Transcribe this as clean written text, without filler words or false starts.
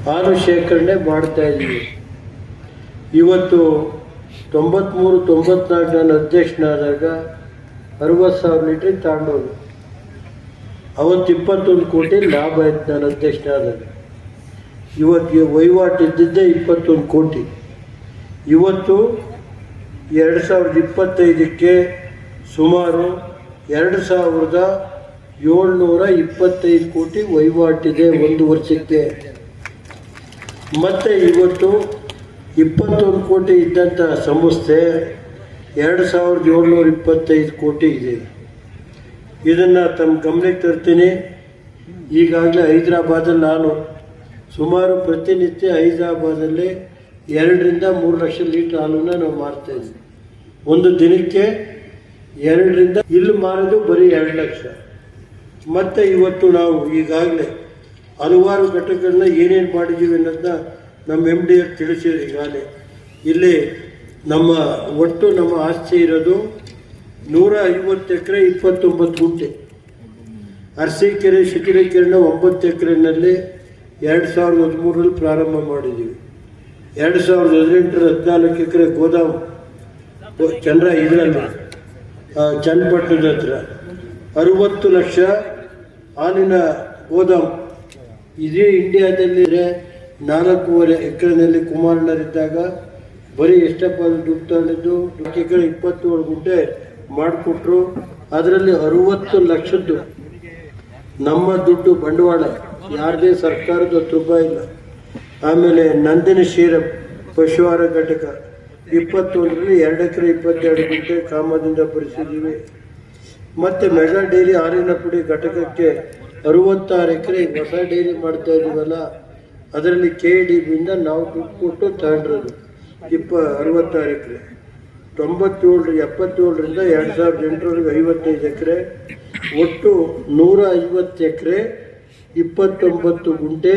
ಹಾಲು ಶೇಖರಣೆ ಮಾಡ್ತಾ ಇದ್ದೀವಿ. ಇವತ್ತು 93-94 ನಾನು ಅಧ್ಯಕ್ಷನಾದಾಗ 60,000 ಲೀಟ್ರಿಗೆ ತಗೊಂಡೋದು. ಅವತ್ತು 21 ಕೋಟಿ ಲಾಭ ಆಯ್ತು ನಾನು ಅಧ್ಯಕ್ಷನಾದಾಗ. ಇವತ್ತು ವಹಿವಾಟು ಇದ್ದಿದ್ದೇ 21 ಕೋಟಿ. ಇವತ್ತು 2025ಕ್ಕೆ ಸುಮಾರು 2,725 ಕೋಟಿ ವಹಿವಾಟಿದೆ ಒಂದು ವರ್ಷಕ್ಕೆ. ಮತ್ತು ಇವತ್ತು 21 ಕೋಟಿ ಇದ್ದಂಥ ಸಂಸ್ಥೆ 2,725 ಕೋಟಿ ಇದೆ. ಇದನ್ನು ತಮ್ಮ ಗಮನಕ್ಕೆ ತರ್ತೀನಿ. ಈಗಾಗಲೇ ಹೈದರಾಬಾದಲ್ಲಿ ನಾನು ಸುಮಾರು ಪ್ರತಿನಿತ್ಯ ಹೈದರಾಬಾದಲ್ಲಿ 2-3 ಲಕ್ಷ ಲೀಟ್ರ್ ಹಾಲನ್ನು ನಾವು ಮಾರ್ತಾಯಿದ್ವಿ. ಒಂದು ದಿನಕ್ಕೆ 2 ಇಲ್ಲಿ ಮಾರೋದು ಬರೀ 2 ಲಕ್ಷ. ಮತ್ತು ಇವತ್ತು ನಾವು ಈಗಾಗಲೇ ಹಲವಾರು ಘಟಕಗಳನ್ನ ಏನೇನು ಮಾಡಿದ್ದೀವಿ ಅನ್ನೋದನ್ನ ನಮ್ಮ MD ತಿಳಿಸಿದ್ರು. ಈಗಾಗಲೇ ಇಲ್ಲಿ ಒಟ್ಟು ನಮ್ಮ ಆಸ್ತಿ ಇರೋದು 150 ಎಕರೆ 29 ಗುಂಟೆ. ಅರಸೀಕೆರೆ ಶಿಥಿಲೀಕರಣ 9 ಎಕರೆನಲ್ಲಿ 2013ರಲ್ಲಿ ಪ್ರಾರಂಭ ಮಾಡಿದ್ದೀವಿ. 2018 14 ಎಕರೆ ಗೋದಾಮು ಇದರಲ್ಲಿ ಚನ್ನಪಟ್ಟಣದ ಹತ್ರ 60 ಲಕ್ಷ ಹಾಲಿನ ಗೋದಾಮು. ಇದೇ ಇಂಡಿಯಾದಲ್ಲಿದೆ. 4.5 ಎಕರೆನಲ್ಲಿ ಕುಮಾರಣ್ಣರಿದ್ದಾಗ ಬರೀ ಎಷ್ಟಪ್ಪ ದುಡ್ಡು ತಗೊಂಡಿದ್ದು 4 ಎಕರೆ 27 ಗುಂಟೆ ಮಾಡಿಕೊಟ್ರು. ಅದರಲ್ಲಿ 60 ಲಕ್ಷದ್ದು ನಮ್ಮ ದುಡ್ಡು ಬಂಡವಾಳ, ಯಾರದೇ ಸರ್ಕಾರದ 10 ರೂಪಾಯಿ ಇಲ್ಲ. ಆಮೇಲೆ ನಂದಿನಿ ಕ್ಷೀರ ಪಶುಹಾರ ಘಟಕ 21ರಲ್ಲಿ 2 ಎಕರೆ 22 ಗುಂಟೆ ಕಾಮದಿಂದ ಭರಿಸಿದ್ದೀವಿ. ಮತ್ತು ಮೆಗಾ ಡೈರಿ ಹಾಲಿನ ಪುಡಿ ಘಟಕಕ್ಕೆ 66 ಎಕರೆ ಹೊಸ ಡೈರಿ ಮಾಡ್ತಾ ಇದ್ದೀವಲ್ಲ, ಅದರಲ್ಲಿ KDBಯಿಂದ ನಾವು ದುಡ್ಡು ಕೊಟ್ಟು ತಗೊಂಡಿರೋದು 66 ಎಕರೆ. 77ರಿಂದ 2008ರವರೆಗೆ 55 ಎಕರೆ, ಒಟ್ಟು 150 ಎಕರೆ 29 ಗುಂಟೆ